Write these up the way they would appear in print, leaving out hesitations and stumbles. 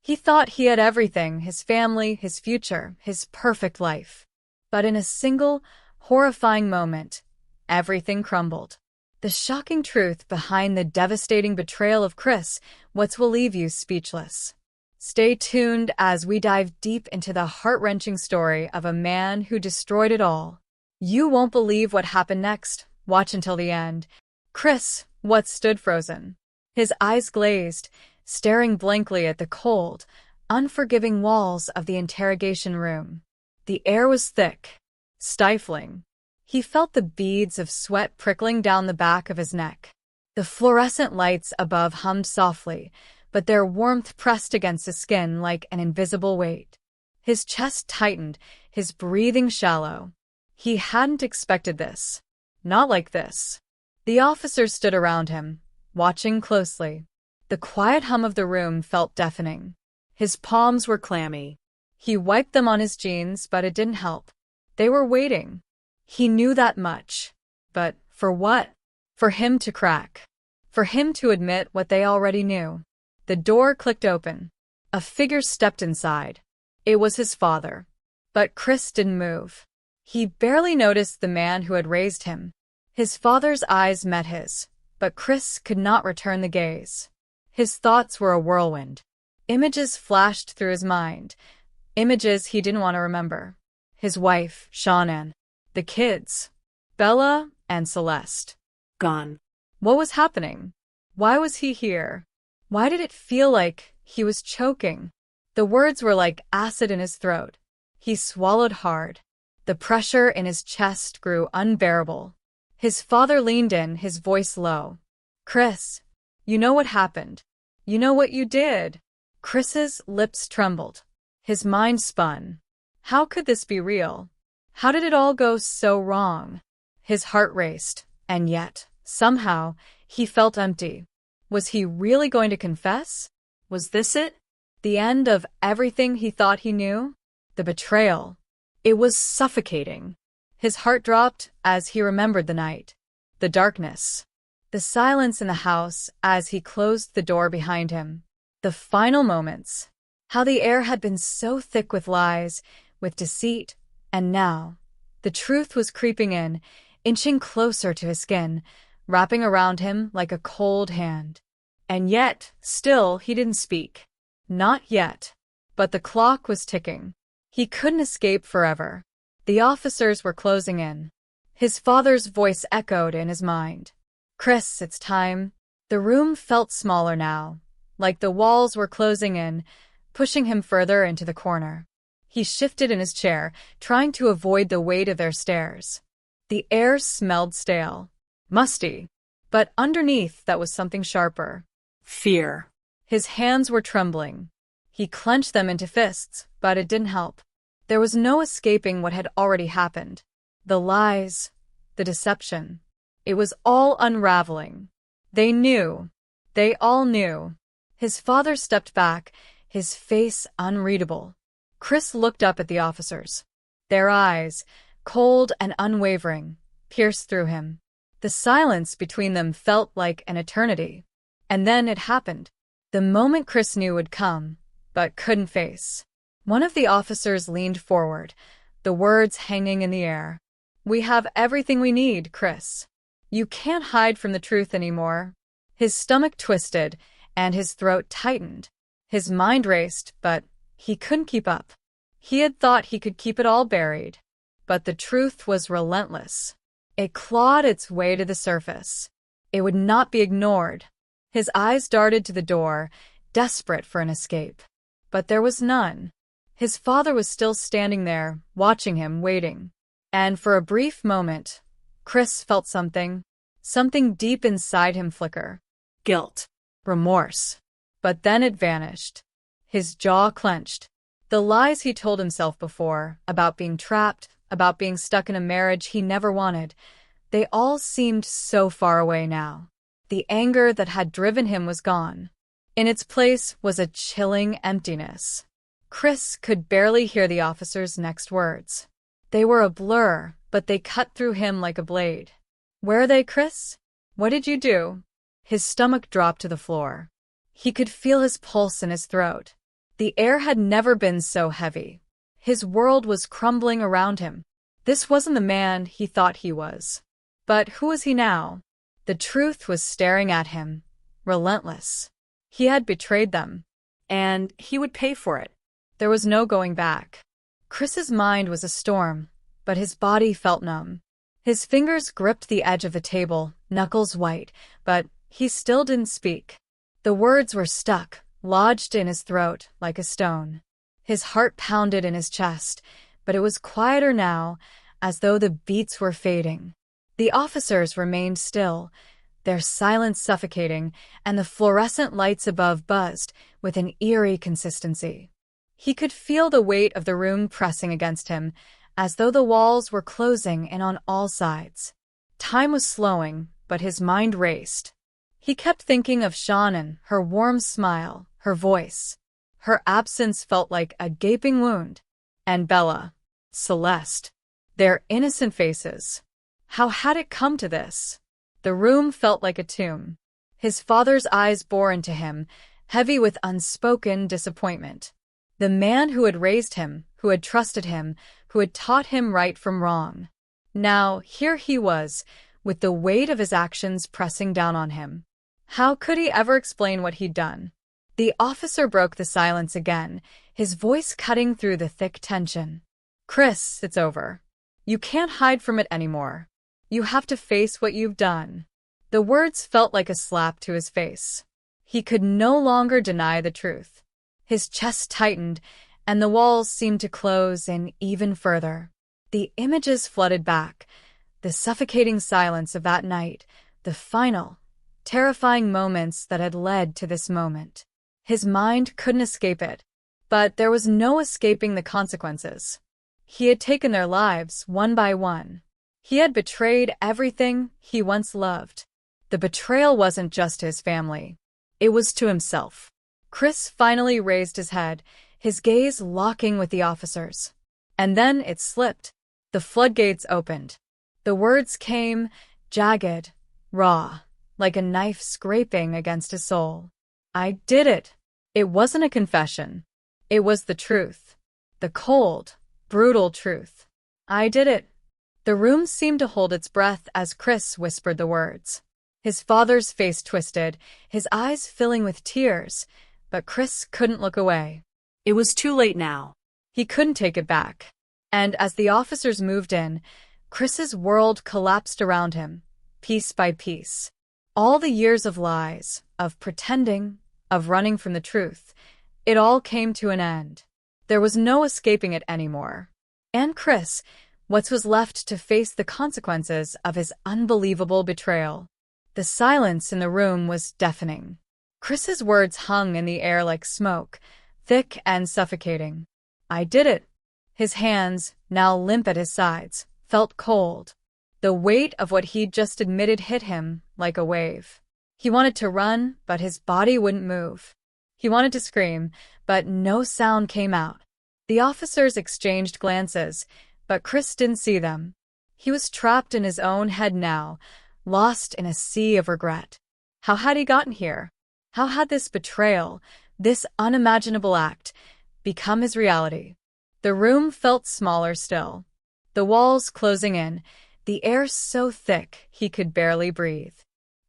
He thought he had everything, his family, his future, his perfect life. But in a single, horrifying moment, everything crumbled. The shocking truth behind the devastating betrayal of Chris, what will leave you speechless. Stay tuned as we dive deep into the heart-wrenching story of a man who destroyed it all. You won't believe what happened next. Watch until the end. Chris, what stood frozen. His eyes glazed, staring blankly at the cold, unforgiving walls of the interrogation room. The air was thick, stifling. He felt the beads of sweat prickling down the back of his neck. The fluorescent lights above hummed softly, but their warmth pressed against his skin like an invisible weight. His chest tightened, his breathing shallow. He hadn't expected this. Not like this. The officers stood around him, watching closely. The quiet hum of the room felt deafening. His palms were clammy. He wiped them on his jeans, but it didn't help. They were waiting. He knew that much. But for what? For him to crack. For him to admit what they already knew. The door clicked open. A figure stepped inside. It was his father. But Chris didn't move. He barely noticed the man who had raised him. His father's eyes met his, but Chris could not return the gaze. His thoughts were a whirlwind. Images flashed through his mind. Images he didn't want to remember. His wife, Shannon. The kids, Bella and Celeste. Gone. What was happening? Why was he here? Why did it feel like he was choking? The words were like acid in his throat. He swallowed hard. The pressure in his chest grew unbearable. His father leaned in, his voice low. Chris, you know what happened. You know what you did. Chris's lips trembled. His mind spun. How could this be real? How did it all go so wrong? His heart raced, and yet, somehow, he felt empty. Was he really going to confess? Was this it? The end of everything he thought he knew? The betrayal. It was suffocating. His heart dropped as he remembered the night. The darkness. The silence in the house as he closed the door behind him. The final moments. How the air had been so thick with lies, with deceit, and now, the truth was creeping in, inching closer to his skin, wrapping around him like a cold hand. And yet, still, he didn't speak. Not yet. But the clock was ticking. He couldn't escape forever. The officers were closing in. His father's voice echoed in his mind. Chris, it's time. The room felt smaller now, like the walls were closing in, pushing him further into the corner. He shifted in his chair, trying to avoid the weight of their stares. The air smelled stale, musty, but underneath that was something sharper. Fear. His hands were trembling. He clenched them into fists, but it didn't help. There was no escaping what had already happened. The lies, the deception. It was all unraveling. They knew. They all knew. His father stepped back, his face unreadable. Chris looked up at the officers. Their eyes, cold and unwavering, pierced through him. The silence between them felt like an eternity. And then it happened. The moment Chris knew would come, but couldn't face. One of the officers leaned forward, the words hanging in the air. We have everything we need, Chris. You can't hide from the truth anymore. His stomach twisted, and his throat tightened. His mind raced, but he couldn't keep up. He had thought he could keep it all buried. But the truth was relentless. It clawed its way to the surface. It would not be ignored. His eyes darted to the door, desperate for an escape. But there was none. His father was still standing there, watching him, waiting. And for a brief moment, Chris felt something deep inside him flicker. Guilt. Remorse. But then it vanished. His jaw clenched. The lies he told himself before, about being trapped, about being stuck in a marriage he never wanted, they all seemed so far away now. The anger that had driven him was gone. In its place was a chilling emptiness. Chris could barely hear the officer's next words. They were a blur, but they cut through him like a blade. Where are they, Chris? What did you do? His stomach dropped to the floor. He could feel his pulse in his throat. The air had never been so heavy. His world was crumbling around him. This wasn't the man he thought he was. But who was he now? The truth was staring at him, relentless. He had betrayed them, And he would pay for it. there was no going back. Chris's mind was a storm, but his body felt numb. His fingers gripped the edge of the table, knuckles white, but he still didn't speak. The words were stuck, lodged in his throat like a stone. His heart pounded in his chest, but it was quieter now, as though the beats were fading. The officers remained still, their silence suffocating, and the fluorescent lights above buzzed with an eerie consistency. He could feel the weight of the room pressing against him, as though the walls were closing in on all sides. Time was slowing, but his mind raced. He kept thinking of Shannon, her warm smile, her voice. Her absence felt like a gaping wound. And Bella, Celeste, their innocent faces. How had it come to this? The room felt like a tomb. His father's eyes bore into him, heavy with unspoken disappointment. The man who had raised him, who had trusted him, who had taught him right from wrong. Now, here he was, with the weight of his actions pressing down on him. How could he ever explain what he'd done? The officer broke the silence again, his voice cutting through the thick tension. Chris, it's over. You can't hide from it anymore. You have to face what you've done. The words felt like a slap to his face. He could no longer deny the truth. His chest tightened, and the walls seemed to close in even further. The images flooded back, the suffocating silence of that night, the final, terrifying moments that had led to this moment. His mind couldn't escape it, but there was no escaping the consequences. He had taken their lives one by one. He had betrayed everything he once loved. The betrayal wasn't just to his family. It was to himself. Chris finally raised his head, his gaze locking with the officers. And then it slipped. The floodgates opened. The words came, jagged, raw, like a knife scraping against his soul. I did it. It wasn't a confession. It was the truth. The cold, brutal truth. I did it. The room seemed to hold its breath as Chris whispered the words. His father's face twisted, his eyes filling with tears, but Chris couldn't look away. It was too late now. He couldn't take it back. And as the officers moved in, Chris's world collapsed around him, piece by piece. All the years of lies, of pretending, of running from the truth, it all came to an end. There was no escaping it anymore. And Chris, what was left to face the consequences of his unbelievable betrayal. The silence in the room was deafening. Chris's words hung in the air like smoke, thick and suffocating. I did it. His hands, now limp at his sides, felt cold. The weight of what he'd just admitted hit him like a wave. He wanted to run, but his body wouldn't move. He wanted to scream, but no sound came out. The officers exchanged glances, but Chris didn't see them. He was trapped in his own head now, lost in a sea of regret. How had he gotten here? How had this betrayal, this unimaginable act, become his reality? The room felt smaller still. The walls closing in, the air so thick he could barely breathe.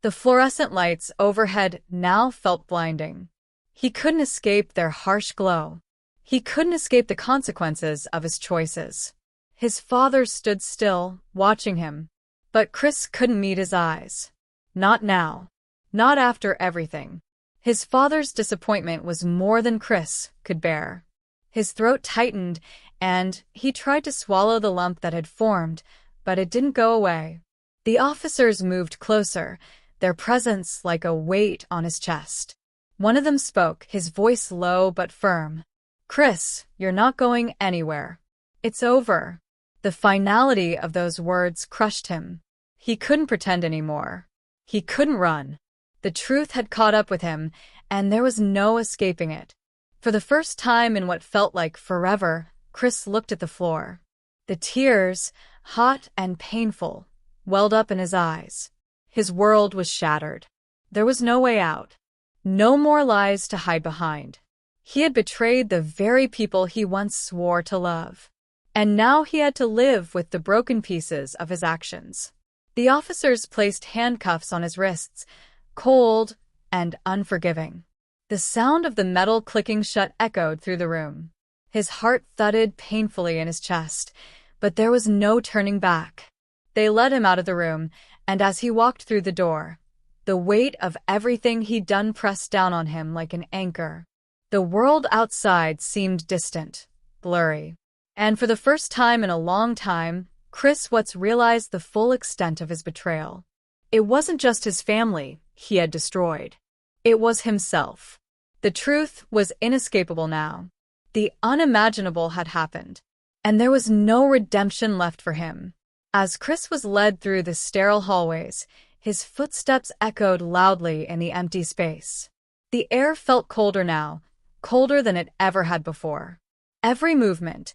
The fluorescent lights overhead now felt blinding. He couldn't escape their harsh glow. He couldn't escape the consequences of his choices. His father stood still, watching him. But Chris couldn't meet his eyes. Not now. Not after everything. His father's disappointment was more than Chris could bear. His throat tightened, and he tried to swallow the lump that had formed, but it didn't go away. The officers moved closer, their presence like a weight on his chest. One of them spoke, his voice low but firm. Chris, you're not going anywhere. It's over. The finality of those words crushed him. He couldn't pretend anymore. He couldn't run. The truth had caught up with him, and there was no escaping it. For the first time in what felt like forever, Chris looked at the floor. The tears, hot and painful, welled up in his eyes. His world was shattered. There was no way out. No more lies to hide behind. He had betrayed the very people he once swore to love. And now he had to live with the broken pieces of his actions. The officers placed handcuffs on his wrists, cold and unforgiving. The sound of the metal clicking shut echoed through the room. His heart thudded painfully in his chest, but there was no turning back. They led him out of the room, and as he walked through the door, the weight of everything he'd done pressed down on him like an anchor. The world outside seemed distant, blurry. And for the first time in a long time, Chris Watts realized the full extent of his betrayal. It wasn't just his family he had destroyed. It was himself. The truth was inescapable now. The unimaginable had happened, and there was no redemption left for him. As Chris was led through the sterile hallways, his footsteps echoed loudly in the empty space. The air felt colder now, colder than it ever had before. Every movement,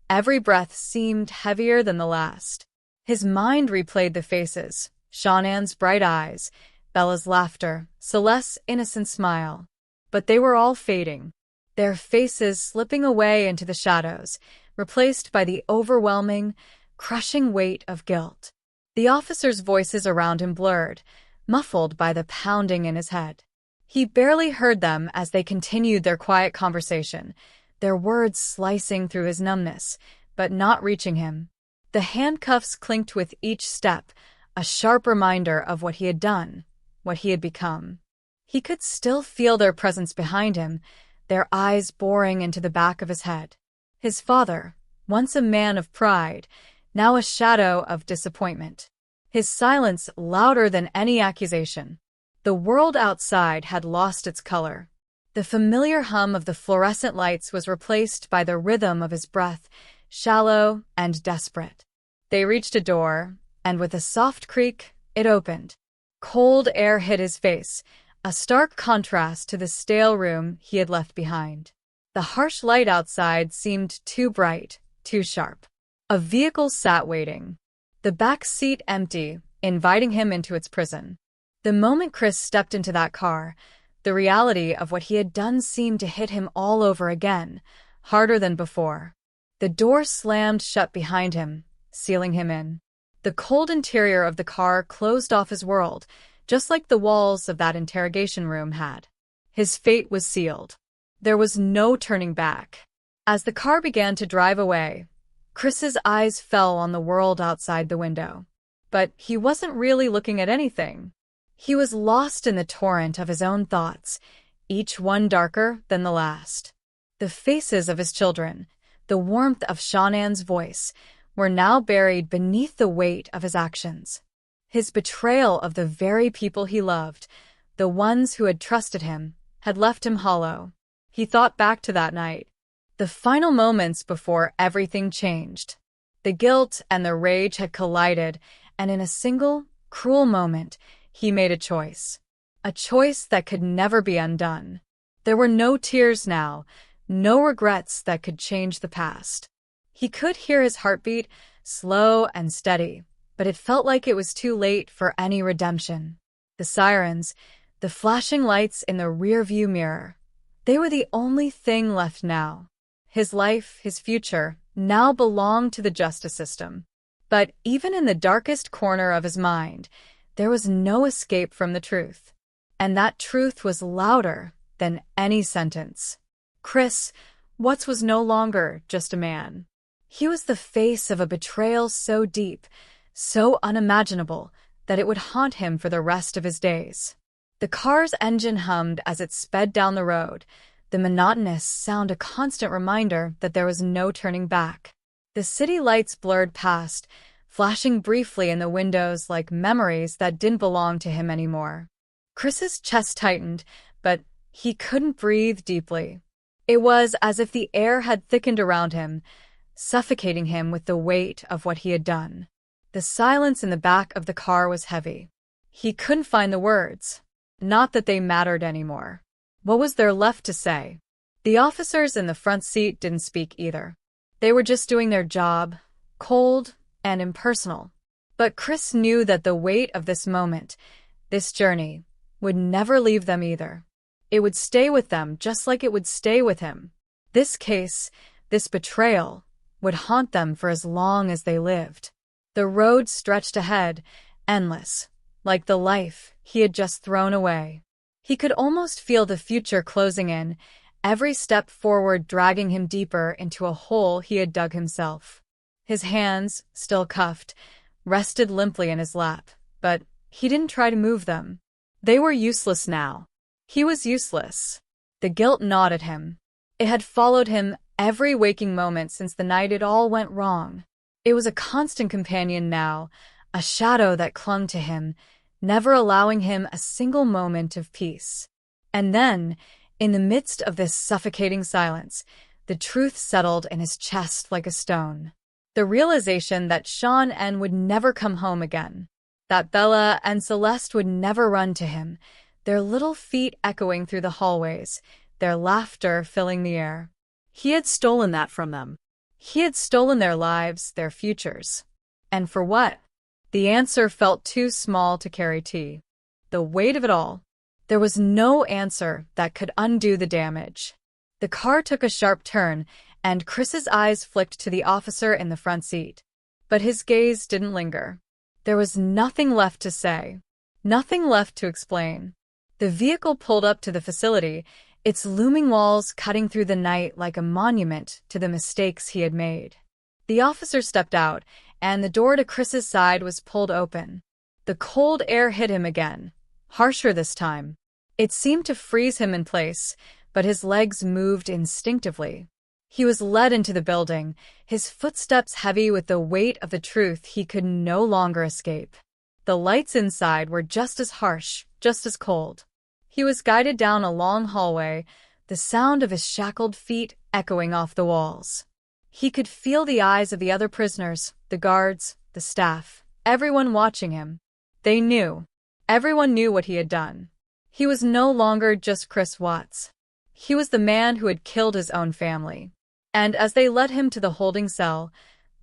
every breath seemed heavier than the last. His mind replayed the faces, Shannon's bright eyes, Bella's laughter, Celeste's innocent smile. But they were all fading, their faces slipping away into the shadows, replaced by the overwhelming, crushing weight of guilt. The officers' voices around him blurred, muffled by the pounding in his head. He barely heard them as they continued their quiet conversation, their words slicing through his numbness, but not reaching him. The handcuffs clinked with each step, a sharp reminder of what he had done, what he had become. He could still feel their presence behind him, their eyes boring into the back of his head. His father, once a man of pride, now a shadow of disappointment. His silence louder than any accusation. The world outside had lost its color. The familiar hum of the fluorescent lights was replaced by the rhythm of his breath, shallow and desperate. They reached a door, and with a soft creak, it opened. Cold air hit his face, a stark contrast to the stale room he had left behind. The harsh light outside seemed too bright, too sharp. A vehicle sat waiting, the back seat empty, inviting him into its prison. The moment Chris stepped into that car, the reality of what he had done seemed to hit him all over again, harder than before. The door slammed shut behind him, sealing him in. The cold interior of the car closed off his world, just like the walls of that interrogation room had. His fate was sealed. There was no turning back. As the car began to drive away, Chris's eyes fell on the world outside the window. But he wasn't really looking at anything. He was lost in the torrent of his own thoughts, each one darker than the last. The faces of his children, the warmth of Shannon's voice, were now buried beneath the weight of his actions. His betrayal of the very people he loved, the ones who had trusted him, had left him hollow. He thought back to that night, the final moments before everything changed. The guilt and the rage had collided, and in a single, cruel moment, he made a choice that could never be undone. There were no tears now, no regrets that could change the past. He could hear his heartbeat, slow and steady, but it felt like it was too late for any redemption. The sirens, the flashing lights in the rearview mirror, they were the only thing left now. His life, his future, now belonged to the justice system. But even in the darkest corner of his mind, there was no escape from the truth. And that truth was louder than any sentence. Chris Watts was no longer just a man. He was the face of a betrayal so deep, so unimaginable, that it would haunt him for the rest of his days. The car's engine hummed as it sped down the road, the monotonous sound a constant reminder that there was no turning back. The city lights blurred past, flashing briefly in the windows like memories that didn't belong to him anymore. Chris's chest tightened, but he couldn't breathe deeply. It was as if the air had thickened around him, suffocating him with the weight of what he had done. The silence in the back of the car was heavy. He couldn't find the words. Not that they mattered anymore. What was there left to say? The officers in the front seat didn't speak either. They were just doing their job, cold and impersonal. But Chris knew that the weight of this moment, this journey, would never leave them either. It would stay with them just like it would stay with him. This case, this betrayal, would haunt them for as long as they lived. The road stretched ahead, endless, like the life he had just thrown away. He could almost feel the future closing in, every step forward dragging him deeper into a hole he had dug himself. His hands, still cuffed, rested limply in his lap, but he didn't try to move them. They were useless now. He was useless. The guilt gnawed at him. It had followed him every waking moment since the night it all went wrong. It was a constant companion now, a shadow that clung to him, never allowing him a single moment of peace. And then, in the midst of this suffocating silence, the truth settled in his chest like a stone. The realization that Sean N would never come home again, that Bella and Celeste would never run to him, their little feet echoing through the hallways, their laughter filling the air. He had stolen that from them. He had stolen their lives, their futures. And for what? The answer felt too small to carry. The weight of it all. There was no answer that could undo the damage. The car took a sharp turn, and Chris's eyes flicked to the officer in the front seat. But his gaze didn't linger. There was nothing left to say, nothing left to explain. The vehicle pulled up to the facility, its looming walls cutting through the night like a monument to the mistakes he had made. The officer stepped out, and the door to Chris's side was pulled open. The cold air hit him again, harsher this time. It seemed to freeze him in place, but his legs moved instinctively. He was led into the building, his footsteps heavy with the weight of the truth he could no longer escape. The lights inside were just as harsh, just as cold. He was guided down a long hallway, the sound of his shackled feet echoing off the walls. He could feel the eyes of the other prisoners, the guards, the staff, everyone watching him. They knew. Everyone knew what he had done. He was no longer just Chris Watts. He was the man who had killed his own family. And as they led him to the holding cell,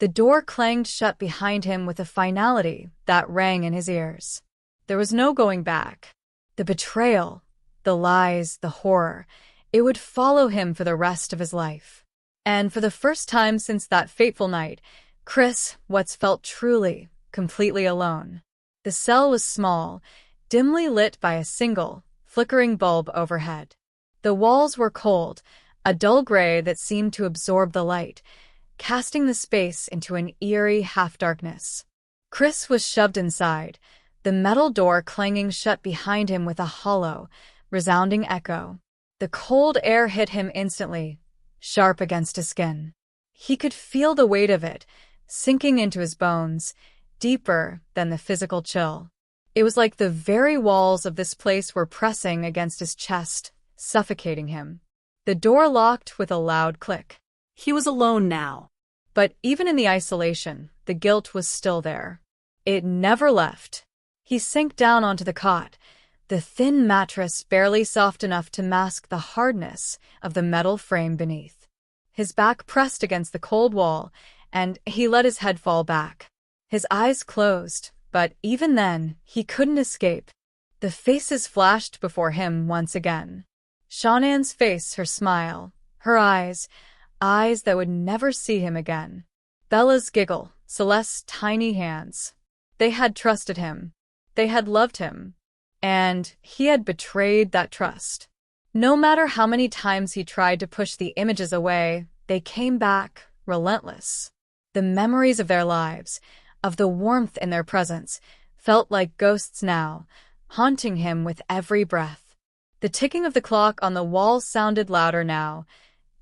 the door clanged shut behind him with a finality that rang in his ears. There was no going back. The betrayal, the lies, the horror, it would follow him for the rest of his life. And for the first time since that fateful night, Chris Watts felt truly, completely alone. The cell was small, dimly lit by a single, flickering bulb overhead. The walls were cold, a dull gray that seemed to absorb the light, casting the space into an eerie half-darkness. Chris was shoved inside, the metal door clanging shut behind him with a hollow, resounding echo. The cold air hit him instantly, sharp against his skin. He could feel the weight of it, sinking into his bones, deeper than the physical chill. It was like the very walls of this place were pressing against his chest, suffocating him. The door locked with a loud click. He was alone now. But even in the isolation, the guilt was still there. It never left. He sank down onto the cot, the thin mattress barely soft enough to mask the hardness of the metal frame beneath. His back pressed against the cold wall, and he let his head fall back. His eyes closed, but even then, he couldn't escape. The faces flashed before him once again. Shannon's face, her smile, her eyes that would never see him again. Bella's giggle, Celeste's tiny hands. They had trusted him. They had loved him. And he had betrayed that trust. No matter how many times he tried to push the images away, they came back, relentless. The memories of their lives, of the warmth in their presence, felt like ghosts now, haunting him with every breath. The ticking of the clock on the wall sounded louder now,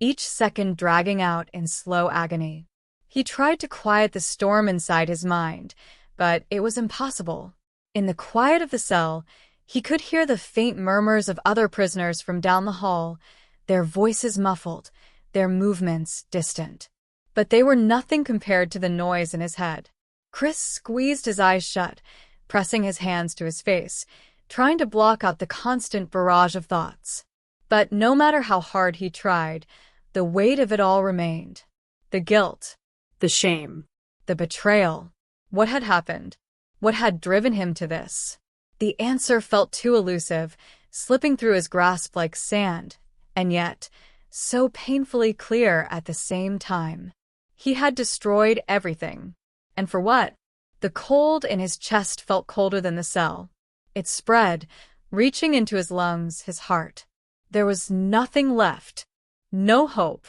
each second dragging out in slow agony. He tried to quiet the storm inside his mind, but it was impossible. In the quiet of the cell, he could hear the faint murmurs of other prisoners from down the hall, their voices muffled, their movements distant. But they were nothing compared to the noise in his head. Chris squeezed his eyes shut, pressing his hands to his face, trying to block out the constant barrage of thoughts. But no matter how hard he tried, the weight of it all remained. The guilt. The shame. The betrayal. What had happened? What had driven him to this? The answer felt too elusive, slipping through his grasp like sand, and yet so painfully clear at the same time. He had destroyed everything. And for what? The cold in his chest felt colder than the cell. It spread, reaching into his lungs, his heart. There was nothing left. No hope.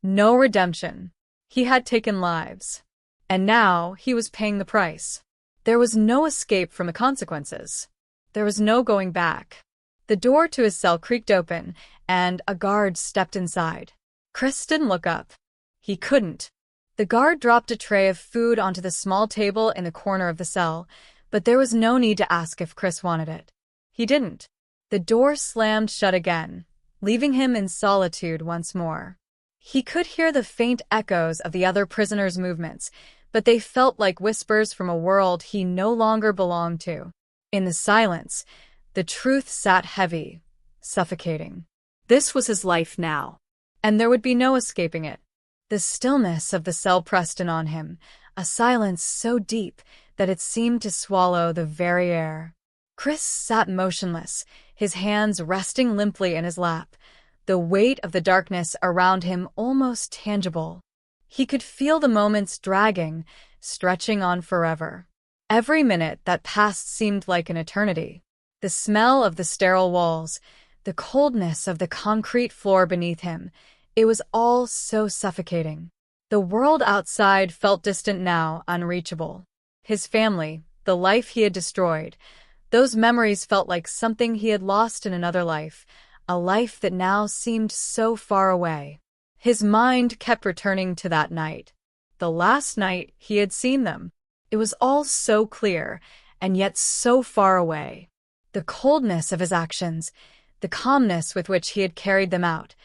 No redemption. He had taken lives. And now he was paying the price. There was no escape from the consequences. There was no going back. The door to his cell creaked open, and a guard stepped inside. Chris didn't look up. He couldn't. The guard dropped a tray of food onto the small table in the corner of the cell, but there was no need to ask if Chris wanted it. He didn't. The door slammed shut again, leaving him in solitude once more. He could hear the faint echoes of the other prisoners' movements, but they felt like whispers from a world he no longer belonged to. In the silence, the truth sat heavy, suffocating. This was his life now. And there would be no escaping it. The stillness of the cell pressed in on him, a silence so deep that it seemed to swallow the very air. Chris sat motionless, his hands resting limply in his lap, the weight of the darkness around him almost tangible. He could feel the moments dragging, stretching on forever. Every minute that passed seemed like an eternity. The smell of the sterile walls, the coldness of the concrete floor beneath him, it was all so suffocating. The world outside felt distant now, unreachable. His family, the life he had destroyed, those memories felt like something he had lost in another life, a life that now seemed so far away. His mind kept returning to that night, the last night he had seen them. It was all so clear, and yet so far away. The coldness of his actions, the calmness with which he had carried them out,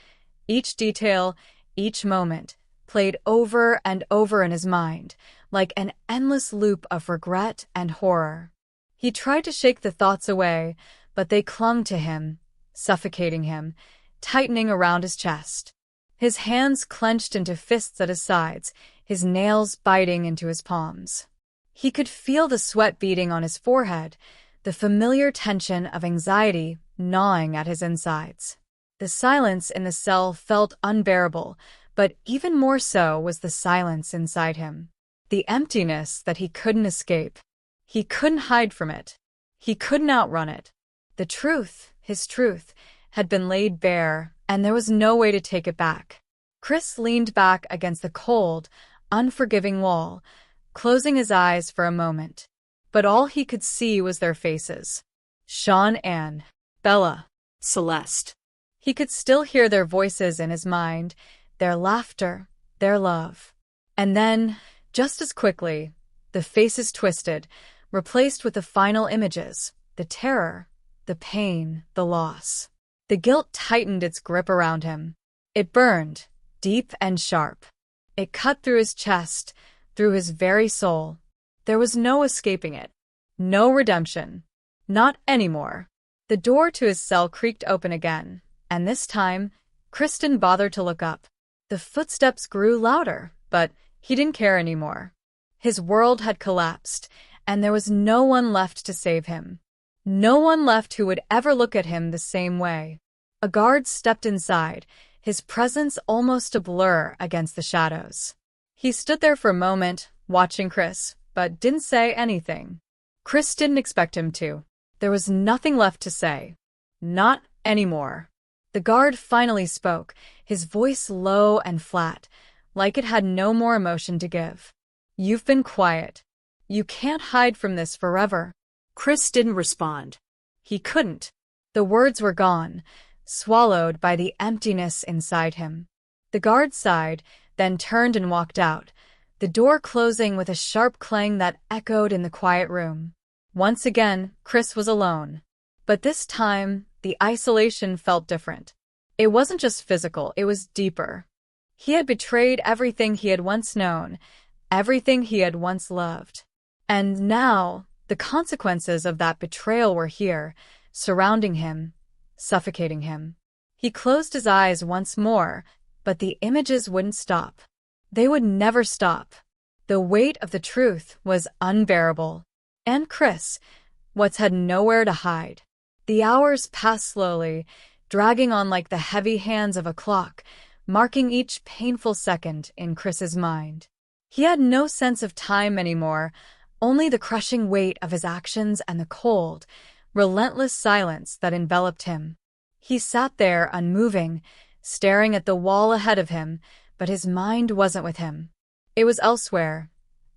each detail, each moment, played over and over in his mind, like an endless loop of regret and horror. He tried to shake the thoughts away, but they clung to him, suffocating him, tightening around his chest. His hands clenched into fists at his sides, his nails biting into his palms. He could feel the sweat beading on his forehead, the familiar tension of anxiety gnawing at his insides. The silence in the cell felt unbearable, but even more so was the silence inside him. The emptiness that he couldn't escape. He couldn't hide from it. He couldn't outrun it. The truth, his truth, had been laid bare, and there was no way to take it back. Chris leaned back against the cold, unforgiving wall, closing his eyes for a moment. But all he could see was their faces. Sean, Anne, Bella, Celeste. He could still hear their voices in his mind, their laughter, their love. And then, just as quickly, the faces twisted, replaced with the final images, the terror, the pain, the loss. The guilt tightened its grip around him. It burned, deep and sharp. It cut through his chest, through his very soul. There was no escaping it. No redemption. Not anymore. The door to his cell creaked open again, and this time, Chris didn't bother to look up. The footsteps grew louder, but he didn't care anymore. His world had collapsed, and there was no one left to save him. No one left who would ever look at him the same way. A guard stepped inside, his presence almost a blur against the shadows. He stood there for a moment, watching Chris, but didn't say anything. Chris didn't expect him to. There was nothing left to say. Not anymore. The guard finally spoke, his voice low and flat, like it had no more emotion to give. "You've been quiet. You can't hide from this forever." Chris didn't respond. He couldn't. The words were gone, swallowed by the emptiness inside him. The guard sighed, then turned and walked out, the door closing with a sharp clang that echoed in the quiet room. Once again, Chris was alone. But this time, the isolation felt different. It wasn't just physical, it was deeper. He had betrayed everything he had once known, everything he had once loved. And now, the consequences of that betrayal were here, surrounding him, suffocating him. He closed his eyes once more, but the images wouldn't stop. They would never stop. The weight of the truth was unbearable. And Chris, had nowhere to hide. The hours passed slowly, dragging on like the heavy hands of a clock, marking each painful second in Chris's mind. He had no sense of time anymore, only the crushing weight of his actions and the cold, relentless silence that enveloped him. He sat there unmoving, staring at the wall ahead of him, but his mind wasn't with him. It was elsewhere,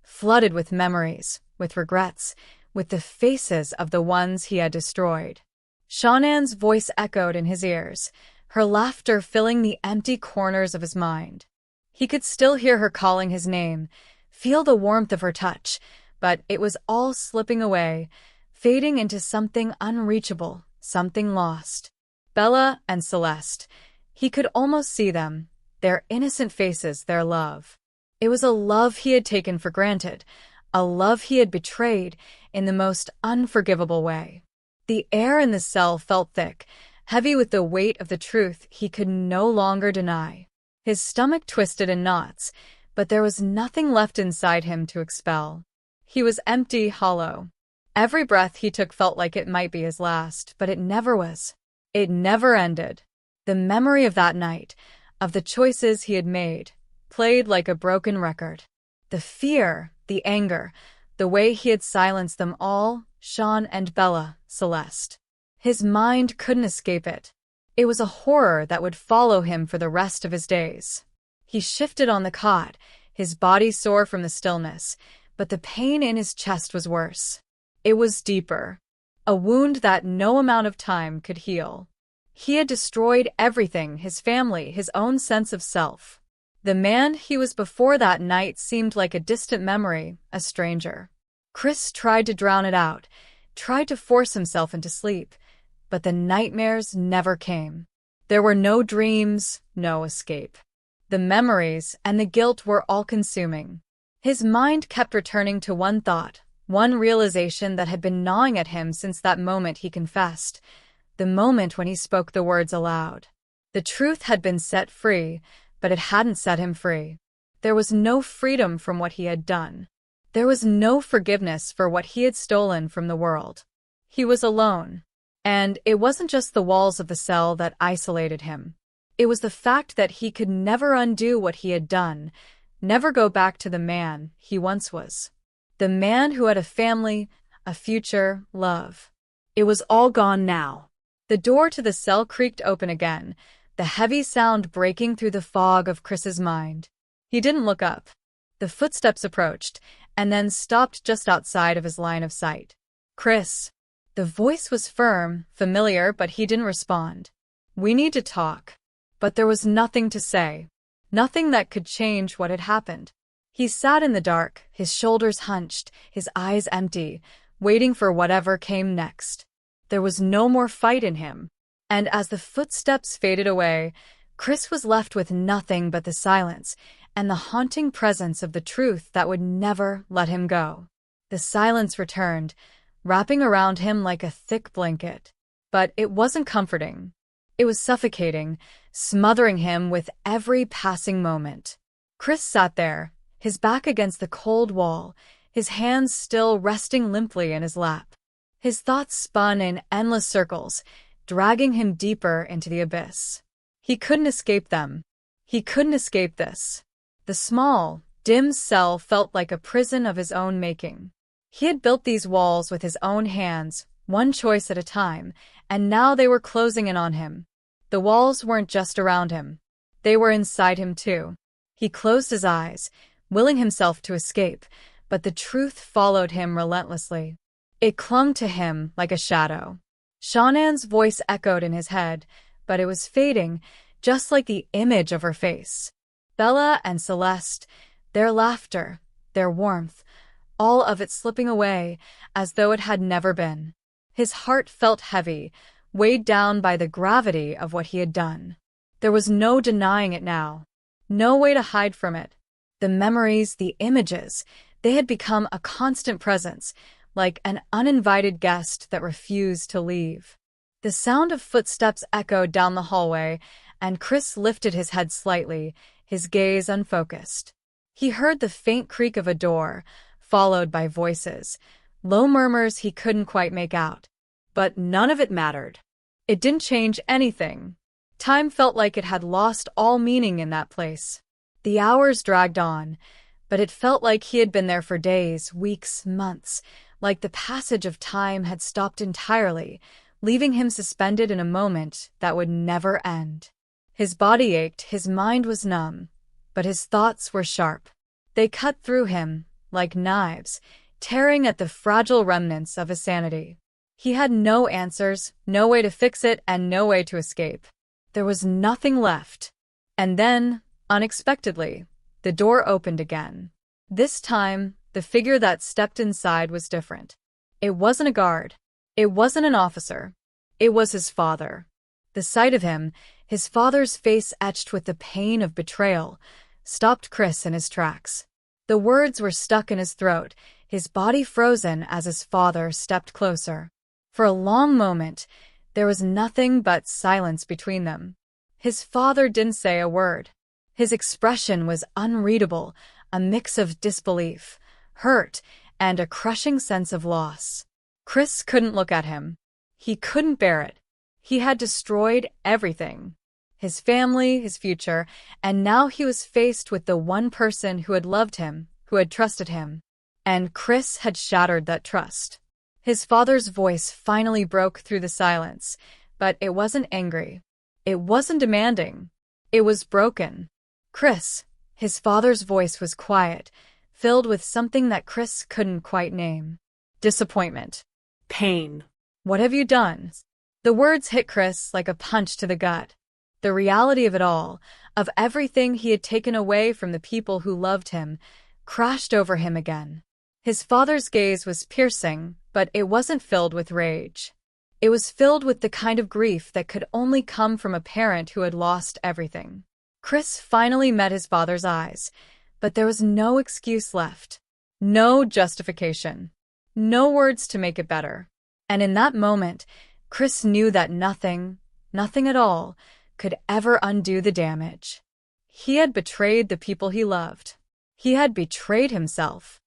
flooded with memories, with regrets, with the faces of the ones he had destroyed. Shannon's voice echoed in his ears, her laughter filling the empty corners of his mind. He could still hear her calling his name, feel the warmth of her touch, but it was all slipping away, fading into something unreachable, something lost. Bella and Celeste. He could almost see them, their innocent faces, their love. It was a love he had taken for granted, a love he had betrayed in the most unforgivable way. The air in the cell felt thick, heavy with the weight of the truth he could no longer deny. His stomach twisted in knots, but there was nothing left inside him to expel. He was empty, hollow. Every breath he took felt like it might be his last, but it never was. It never ended. The memory of that night, of the choices he had made, played like a broken record. The fear, the anger, the way he had silenced them all, Sean and Bella, Celeste. His mind couldn't escape it. It was a horror that would follow him for the rest of his days. He shifted on the cot, his body sore from the stillness, but the pain in his chest was worse. It was deeper, a wound that no amount of time could heal. He had destroyed everything, his family, his own sense of self. The man he was before that night seemed like a distant memory, a stranger. Chris tried to drown it out, tried to force himself into sleep, but the nightmares never came. There were no dreams, no escape. The memories and the guilt were all-consuming. His mind kept returning to one thought, one realization that had been gnawing at him since that moment he confessed, the moment when he spoke the words aloud. The truth had been set free, but it hadn't set him free. There was no freedom from what he had done. There was no forgiveness for what he had stolen from the world. He was alone. And it wasn't just the walls of the cell that isolated him. It was the fact that he could never undo what he had done, never go back to the man he once was. The man who had a family, a future, love. It was all gone now. The door to the cell creaked open again, the heavy sound breaking through the fog of Chris's mind. He didn't look up. The footsteps approached, and then stopped just outside of his line of sight. "Chris." The voice was firm, familiar, but he didn't respond. "We need to talk." But there was nothing to say. Nothing that could change what had happened. He sat in the dark, his shoulders hunched, his eyes empty, waiting for whatever came next. There was no more fight in him. And as the footsteps faded away, Chris was left with nothing but the silence and the haunting presence of the truth that would never let him go. The silence returned, wrapping around him like a thick blanket. But it wasn't comforting. It was suffocating, smothering him with every passing moment. Chris sat there, his back against the cold wall, his hands still resting limply in his lap. His thoughts spun in endless circles, dragging him deeper into the abyss. He couldn't escape them. He couldn't escape this. The small, dim cell felt like a prison of his own making. He had built these walls with his own hands, one choice at a time, and now they were closing in on him. The walls weren't just around him. They were inside him too. He closed his eyes, willing himself to escape, but the truth followed him relentlessly. It clung to him like a shadow. Shannon's voice echoed in his head, but it was fading, just like the image of her face. Bella and Celeste, their laughter, their warmth, all of it slipping away as though it had never been. His heart felt heavy, weighed down by the gravity of what he had done. There was no denying it now. No way to hide from it. The memories, the images, they had become a constant presence, like an uninvited guest that refused to leave. The sound of footsteps echoed down the hallway, and Chris lifted his head slightly, his gaze unfocused. He heard the faint creak of a door, followed by voices, low murmurs he couldn't quite make out. But none of it mattered. It didn't change anything. Time felt like it had lost all meaning in that place. The hours dragged on, but it felt like he had been there for days, weeks, months, like the passage of time had stopped entirely, leaving him suspended in a moment that would never end. His body ached, his mind was numb, but his thoughts were sharp. They cut through him, like knives, tearing at the fragile remnants of his sanity. He had no answers, no way to fix it, and no way to escape. There was nothing left. And then, unexpectedly, the door opened again. This time, the figure that stepped inside was different. It wasn't a guard. It wasn't an officer. It was his father. The sight of him, his father's face etched with the pain of betrayal, stopped Chris in his tracks. The words were stuck in his throat, his body frozen as his father stepped closer. For a long moment, there was nothing but silence between them. His father didn't say a word. His expression was unreadable, a mix of disbelief, hurt, and a crushing sense of loss. Chris couldn't look at him. He couldn't bear it. He had destroyed everything. His family, his future, and now he was faced with the one person who had loved him, who had trusted him. And Chris had shattered that trust. His father's voice finally broke through the silence, but it wasn't angry. It wasn't demanding. It was broken. Chris, his father's voice was quiet, filled with something that Chris couldn't quite name. Disappointment. Pain. What have you done? The words hit Chris like a punch to the gut. The reality of it all, of everything he had taken away from the people who loved him, crashed over him again. His father's gaze was piercing, but it wasn't filled with rage. It was filled with the kind of grief that could only come from a parent who had lost everything. Chris finally met his father's eyes, but there was no excuse left. No justification. No words to make it better. And in that moment, Chris knew that nothing at all, could ever undo the damage. He had betrayed the people he loved. He had betrayed himself.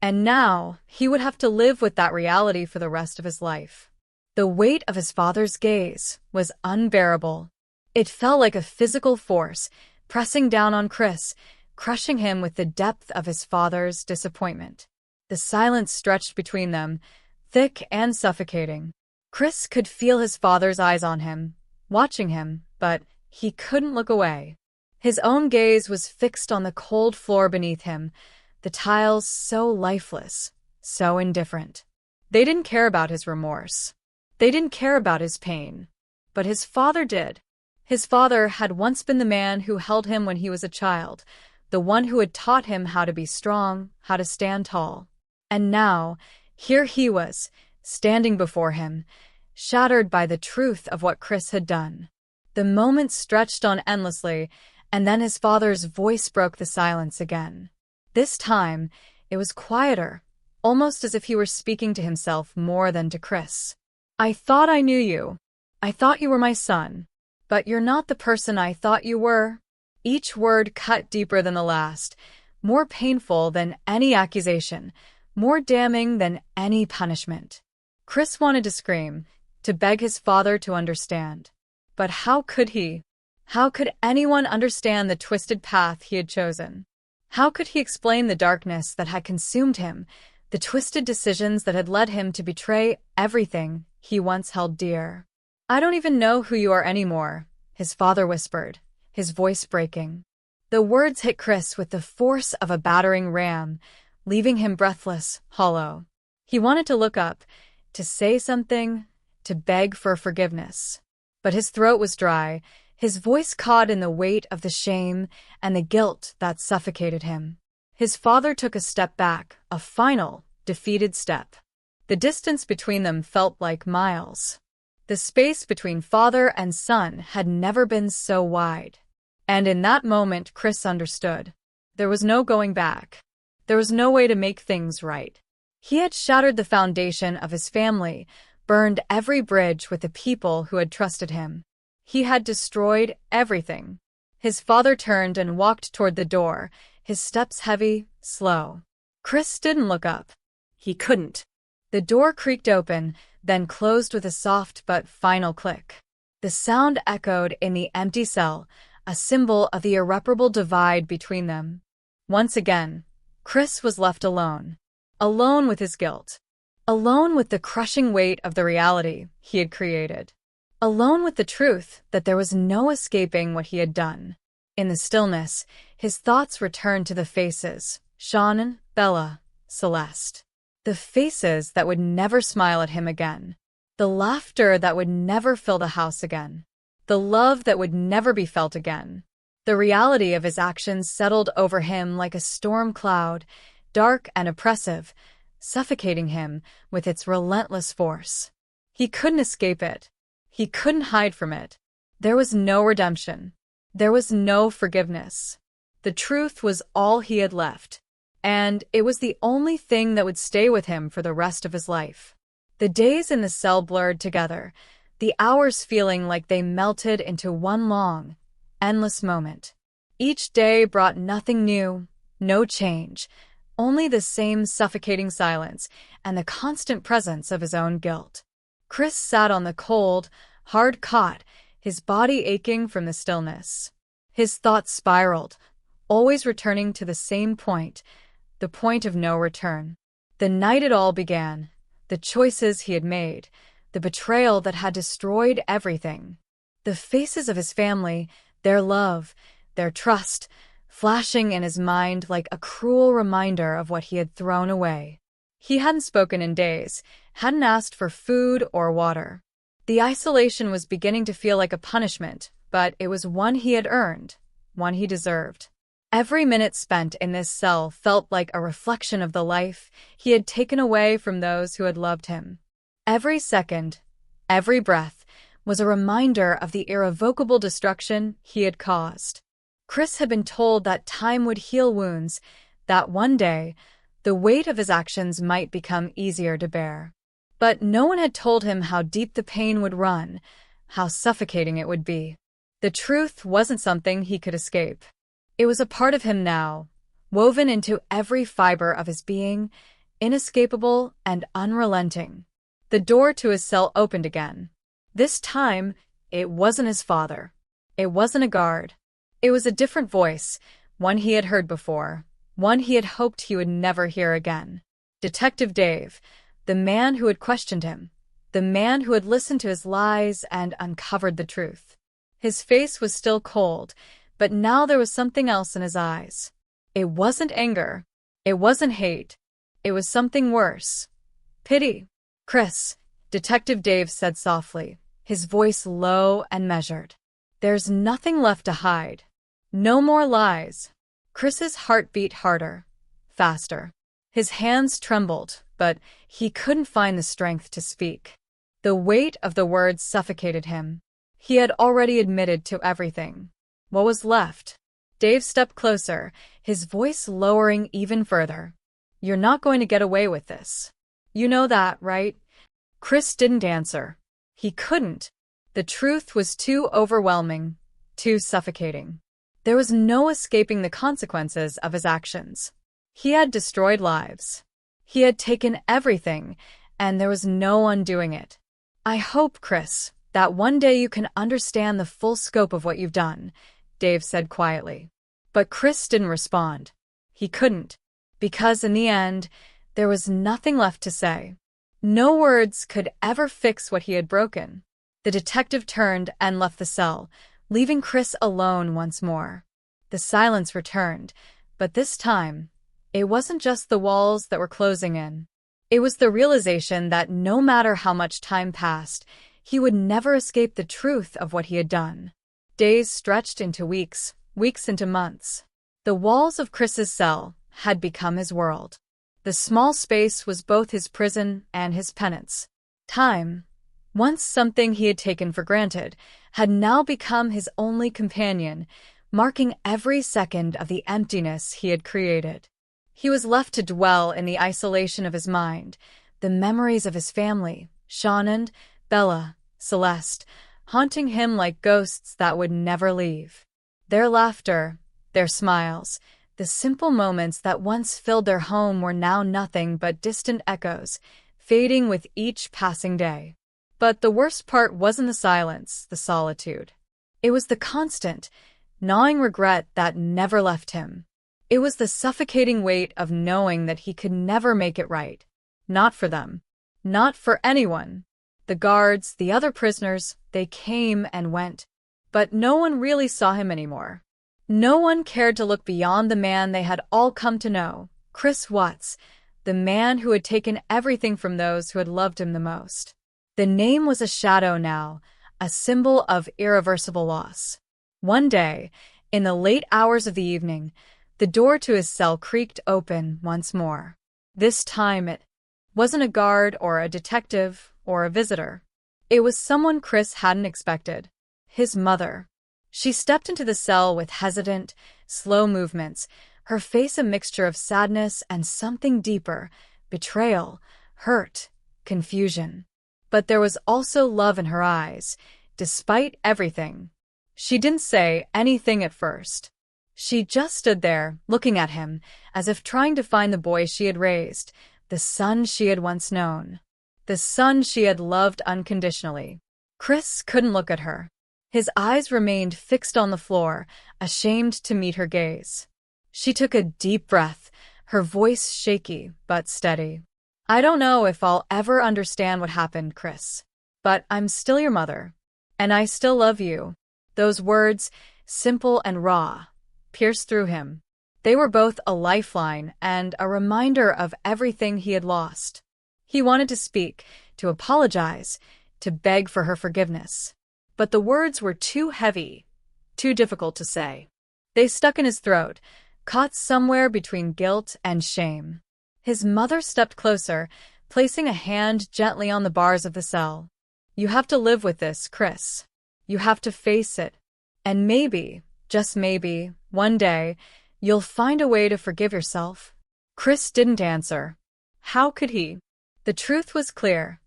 And now, he would have to live with that reality for the rest of his life. The weight of his father's gaze was unbearable. It felt like a physical force, pressing down on Chris, crushing him with the depth of his father's disappointment. The silence stretched between them, thick and suffocating. Chris could feel his father's eyes on him, watching him, but he couldn't look away. His own gaze was fixed on the cold floor beneath him, the tiles so lifeless, so indifferent. They didn't care about his remorse. They didn't care about his pain. But his father did. His father had once been the man who held him when he was a child, the one who had taught him how to be strong, how to stand tall. And now, here he was, standing before him, shattered by the truth of what Chris had done. The moments stretched on endlessly, and then his father's voice broke the silence again. This time, it was quieter, almost as if he were speaking to himself more than to Chris. I thought I knew you. I thought you were my son. But you're not the person I thought you were. Each word cut deeper than the last, more painful than any accusation, more damning than any punishment. Chris wanted to scream, to beg his father to understand. But how could he? How could anyone understand the twisted path he had chosen? How could he explain the darkness that had consumed him, the twisted decisions that had led him to betray everything he once held dear? I don't even know who you are anymore, his father whispered, his voice breaking. The words hit Chris with the force of a battering ram, leaving him breathless, hollow. He wanted to look up, to say something, to beg for forgiveness. But his throat was dry, his voice caught in the weight of the shame and the guilt that suffocated him. His father took a step back, a final, defeated step. The distance between them felt like miles. The space between father and son had never been so wide. And in that moment, Chris understood. There was no going back. There was no way to make things right. He had shattered the foundation of his family, burned every bridge with the people who had trusted him. He had destroyed everything. His father turned and walked toward the door, his steps heavy, slow. Chris didn't look up. He couldn't. The door creaked open, then closed with a soft but final click. The sound echoed in the empty cell, a symbol of the irreparable divide between them. Once again, Chris was left alone. Alone with his guilt. Alone with the crushing weight of the reality he had created. Alone with the truth that there was no escaping what he had done. In the stillness, his thoughts returned to the faces, Shannon, Bella, Celeste. The faces that would never smile at him again. The laughter that would never fill the house again. The love that would never be felt again. The reality of his actions settled over him like a storm cloud, dark and oppressive, suffocating him with its relentless force. He couldn't escape it. He couldn't hide from it. There was no redemption. There was no forgiveness. The truth was all he had left, and it was the only thing that would stay with him for the rest of his life. The days in the cell blurred together, the hours feeling like they melted into one long, endless moment. Each day brought nothing new, no change, only the same suffocating silence and the constant presence of his own guilt. Chris sat on the cold, hard cot, his body aching from the stillness. His thoughts spiraled, always returning to the same point, the point of no return. The night it all began, the choices he had made, the betrayal that had destroyed everything. The faces of his family, their love, their trust, flashing in his mind like a cruel reminder of what he had thrown away. He hadn't spoken in days, hadn't asked for food or water. The isolation was beginning to feel like a punishment, but it was one he had earned, one he deserved. Every minute spent in this cell felt like a reflection of the life he had taken away from those who had loved him. Every second, every breath, was a reminder of the irrevocable destruction he had caused. Chris had been told that time would heal wounds, that one day, the weight of his actions might become easier to bear. But no one had told him how deep the pain would run, how suffocating it would be. The truth wasn't something he could escape. It was a part of him now, woven into every fiber of his being, inescapable and unrelenting. The door to his cell opened again. This time, it wasn't his father. It wasn't a guard. It was a different voice, one he had heard before, one he had hoped he would never hear again. Detective Dave, the man who had questioned him, the man who had listened to his lies and uncovered the truth. His face was still cold, but now there was something else in his eyes. It wasn't anger. It wasn't hate. It was something worse. Pity. Chris, Detective Dave said softly, his voice low and measured. There's nothing left to hide. No more lies. Chris's heart beat harder, faster. His hands trembled, but he couldn't find the strength to speak. The weight of the words suffocated him. He had already admitted to everything. What was left? Dave stepped closer, his voice lowering even further. You're not going to get away with this. You know that, right? Chris didn't answer. He couldn't. The truth was too overwhelming, too suffocating. There was no escaping the consequences of his actions. He had destroyed lives. He had taken everything, and there was no undoing it. I hope, Chris, that one day you can understand the full scope of what you've done, Dave said quietly. But Chris didn't respond. He couldn't, because in the end, there was nothing left to say. No words could ever fix what he had broken. The detective turned and left the cell, leaving Chris alone once more. The silence returned, but this time, it wasn't just the walls that were closing in. It was the realization that no matter how much time passed, he would never escape the truth of what he had done. Days stretched into weeks, weeks into months. The walls of Chris's cell had become his world. The small space was both his prison and his penance. Time, once something he had taken for granted, had now become his only companion, marking every second of the emptiness he had created. He was left to dwell in the isolation of his mind, the memories of his family, Shannon, Bella, Celeste, haunting him like ghosts that would never leave. Their laughter, their smiles, the simple moments that once filled their home were now nothing but distant echoes, fading with each passing day. But the worst part wasn't the silence, the solitude. It was the constant, gnawing regret that never left him. It was the suffocating weight of knowing that he could never make it right. Not for them. Not for anyone. The guards, the other prisoners, they came and went. But no one really saw him anymore. No one cared to look beyond the man they had all come to know, Chris Watts, the man who had taken everything from those who had loved him the most. The name was a shadow now, a symbol of irreversible loss. One day, in the late hours of the evening, the door to his cell creaked open once more. This time it wasn't a guard or a detective or a visitor. It was someone Chris hadn't expected. His mother. She stepped into the cell with hesitant, slow movements, her face a mixture of sadness and something deeper, betrayal, hurt, confusion. But there was also love in her eyes, despite everything. She didn't say anything at first. She just stood there, looking at him, as if trying to find the boy she had raised, the son she had once known, the son she had loved unconditionally. Chris couldn't look at her. His eyes remained fixed on the floor, ashamed to meet her gaze. She took a deep breath, her voice shaky but steady. "I don't know if I'll ever understand what happened, Chris. But I'm still your mother. And I still love you." Those words, simple and raw, pierced through him. They were both a lifeline and a reminder of everything he had lost. He wanted to speak, to apologize, to beg for her forgiveness. But the words were too heavy, too difficult to say. They stuck in his throat, caught somewhere between guilt and shame. His mother stepped closer, placing a hand gently on the bars of the cell. "You have to live with this, Chris. You have to face it. And maybe, just maybe, one day, you'll find a way to forgive yourself." Chris didn't answer. How could he? The truth was clear.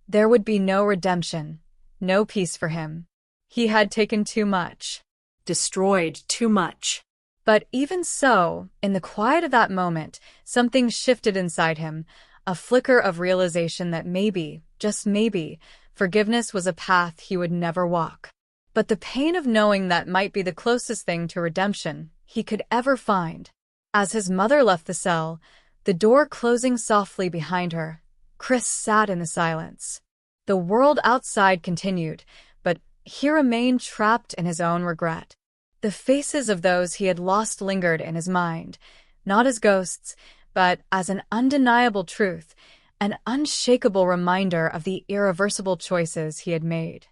There would be no redemption, no peace for him. He had taken too much. Destroyed too much. But even so, in the quiet of that moment, something shifted inside him, a flicker of realization that maybe, just maybe, forgiveness was a path he would never walk. But the pain of knowing that might be the closest thing to redemption he could ever find. As his mother left the cell, the door closing softly behind her, Chris sat in the silence. The world outside continued, but he remained trapped in his own regret. The faces of those he had lost lingered in his mind, not as ghosts, but as an undeniable truth, an unshakable reminder of the irreversible choices he had made.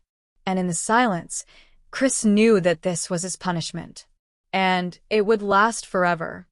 And in the silence, Chris knew that this was his punishment. And it would last forever.